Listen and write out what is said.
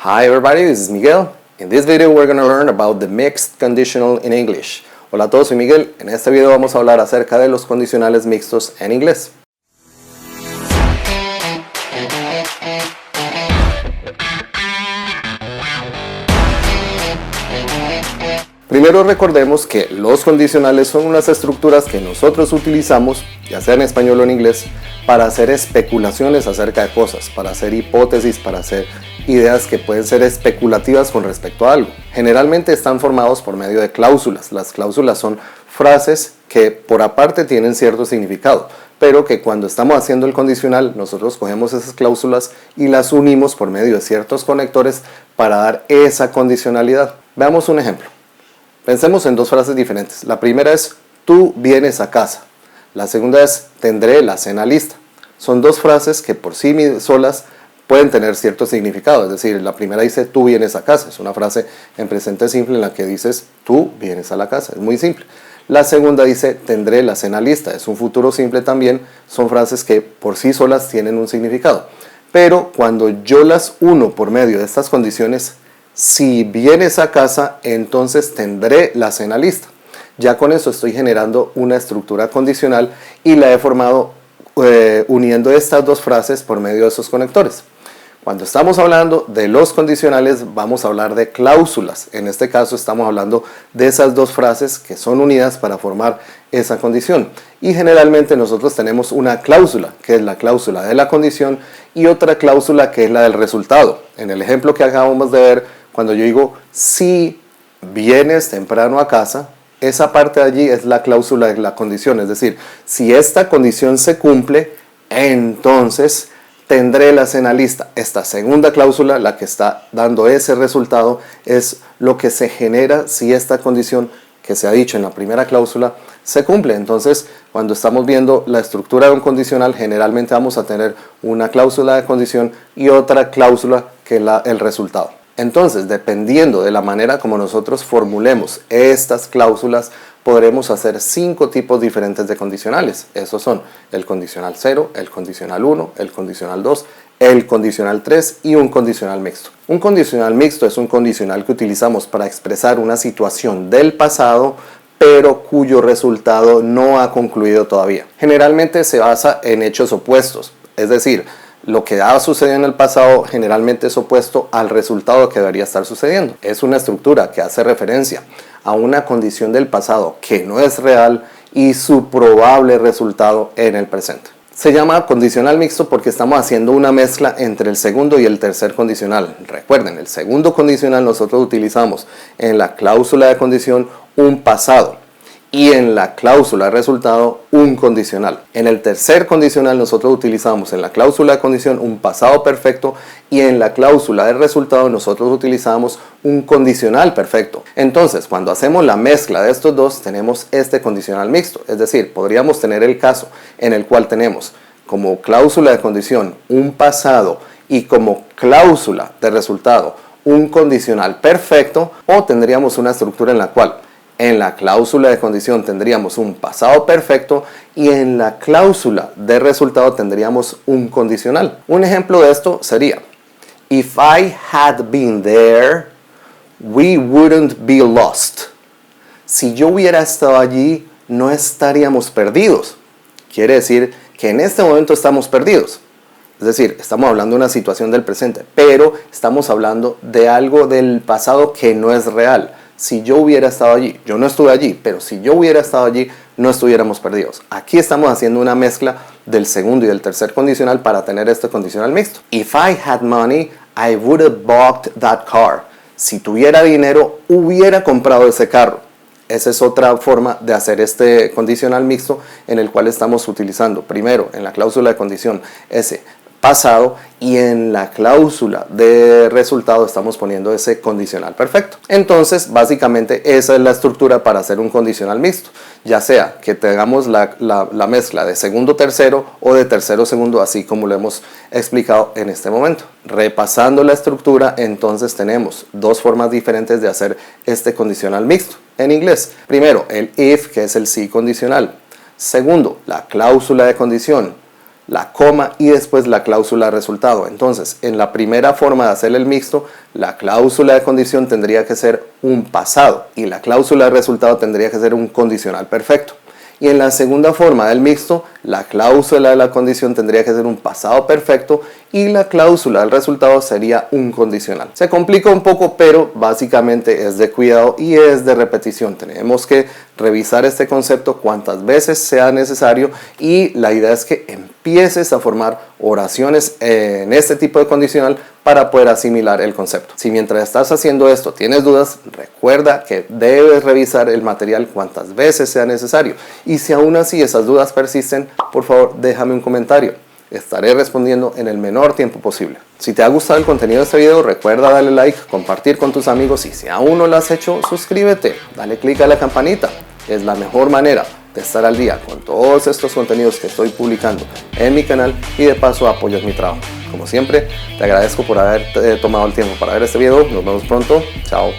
Hi everybody, this is Miguel. In this video we're going to learn about the mixed conditional in English. Hola a todos, soy Miguel. En este video vamos a hablar acerca de los condicionales mixtos en inglés. Primero recordemos que los condicionales son unas estructuras que nosotros utilizamos, ya sea en español o en inglés, para hacer especulaciones acerca de cosas, para hacer hipótesis, para hacer ideas que pueden ser especulativas con respecto a algo. Generalmente están formados por medio de cláusulas. Las cláusulas son frases que por aparte tienen cierto significado, pero que cuando estamos haciendo el condicional nosotros cogemos esas cláusulas y las unimos por medio de ciertos conectores para dar esa condicionalidad. Veamos un ejemplo. Pensemos en dos frases diferentes. La primera es, tú vienes a casa. La segunda es, tendré la cena lista. Son dos frases que por sí solas pueden tener cierto significado. Es decir, la primera dice, tú vienes a casa. Es una frase en presente simple en la que dices, tú vienes a la casa. Es muy simple. La segunda dice, tendré la cena lista. Es un futuro simple también. Son frases que por sí solas tienen un significado. Pero cuando yo las uno por medio de estas condiciones, si vienes a casa, entonces tendré la cena lista. Ya con eso estoy generando una estructura condicional y la he formado uniendo estas dos frases por medio de esos conectores. Cuando estamos hablando de los condicionales, vamos a hablar de cláusulas. En este caso estamos hablando de esas dos frases que son unidas para formar esa condición. Y generalmente nosotros tenemos una cláusula, que es la cláusula de la condición, y otra cláusula que es la del resultado. En el ejemplo que acabamos de ver, cuando yo digo, si vienes temprano a casa, esa parte de allí es la cláusula de la condición. Es decir, si esta condición se cumple, entonces tendré la cena lista. Esta segunda cláusula, la que está dando ese resultado, es lo que se genera si esta condición que se ha dicho en la primera cláusula se cumple. Entonces, cuando estamos viendo la estructura de un condicional, generalmente vamos a tener una cláusula de condición y otra cláusula que es el resultado. Entonces, dependiendo de la manera como nosotros formulemos estas cláusulas, podremos hacer 5 tipos diferentes de condicionales. Esos son el condicional 0, el condicional 1, el condicional 2, el condicional 3 y un condicional mixto. Un condicional mixto es un condicional que utilizamos para expresar una situación del pasado, pero cuyo resultado no ha concluido todavía. Generalmente se basa en hechos opuestos, es decir, lo que ha sucedido en el pasado generalmente es opuesto al resultado que debería estar sucediendo. Es una estructura que hace referencia a una condición del pasado que no es real y su probable resultado en el presente. Se llama condicional mixto porque estamos haciendo una mezcla entre el segundo y el tercer condicional. Recuerden, el segundo condicional nosotros utilizamos en la cláusula de condición un pasado y en la cláusula de resultado un condicional. En el tercer condicional nosotros utilizamos en la cláusula de condición un pasado perfecto y en la cláusula de resultado nosotros utilizamos un condicional perfecto. Entonces, cuando hacemos la mezcla de estos dos, tenemos este condicional mixto. Es decir, podríamos tener el caso en el cual tenemos como cláusula de condición un pasado y como cláusula de resultado un condicional perfecto, o tendríamos una estructura en la cual en la cláusula de condición tendríamos un pasado perfecto y en la cláusula de resultado tendríamos un condicional. Un ejemplo de esto sería, if I had been there, we wouldn't be lost. Si yo hubiera estado allí, no estaríamos perdidos. Quiere decir que en este momento estamos perdidos. Es decir, estamos hablando de una situación del presente, pero estamos hablando de algo del pasado que no es real. Si yo hubiera estado allí, yo no estuve allí, pero si yo hubiera estado allí, no estuviéramos perdidos. Aquí estamos haciendo una mezcla del segundo y del tercer condicional para tener este condicional mixto. If I had money, I would have bought that car. Si tuviera dinero, hubiera comprado ese carro. Esa es otra forma de hacer este condicional mixto en el cual estamos utilizando primero en la cláusula de condición ese pasado y en la cláusula de resultado estamos poniendo ese condicional perfecto. Entonces básicamente esa es la estructura para hacer un condicional mixto, ya sea que tengamos la mezcla de segundo tercero o de tercero segundo, así como lo hemos explicado en este momento. Repasando la estructura, entonces tenemos dos formas diferentes de hacer este condicional mixto en inglés. Primero el if, que es el si condicional. Segundo, la cláusula de condición. la coma y después la cláusula de resultado. Entonces, en la primera forma de hacer el mixto, la cláusula de condición tendría que ser un pasado y la cláusula de resultado tendría que ser un condicional perfecto. Y en la segunda forma del mixto, la cláusula de la condición tendría que ser un pasado perfecto y la cláusula del resultado sería un condicional. Se complica un poco, pero básicamente es de cuidado y es de repetición. Tenemos que revisar este concepto cuantas veces sea necesario y la idea es que empieces a formar oraciones en este tipo de condicional para poder asimilar el concepto. Si mientras estás haciendo esto tienes dudas, recuerda que debes revisar el material cuantas veces sea necesario. Y si aún así esas dudas persisten, por favor déjame un comentario. Estaré respondiendo en el menor tiempo posible. Si te ha gustado el contenido de este video, recuerda darle like, compartir con tus amigos y si aún no lo has hecho, suscríbete, dale click a la campanita. Es la mejor manera de estar al día con todos estos contenidos que estoy publicando en mi canal y de paso apoyas mi trabajo. Como siempre, te agradezco por haber tomado el tiempo para ver este video. Nos vemos pronto. Chao.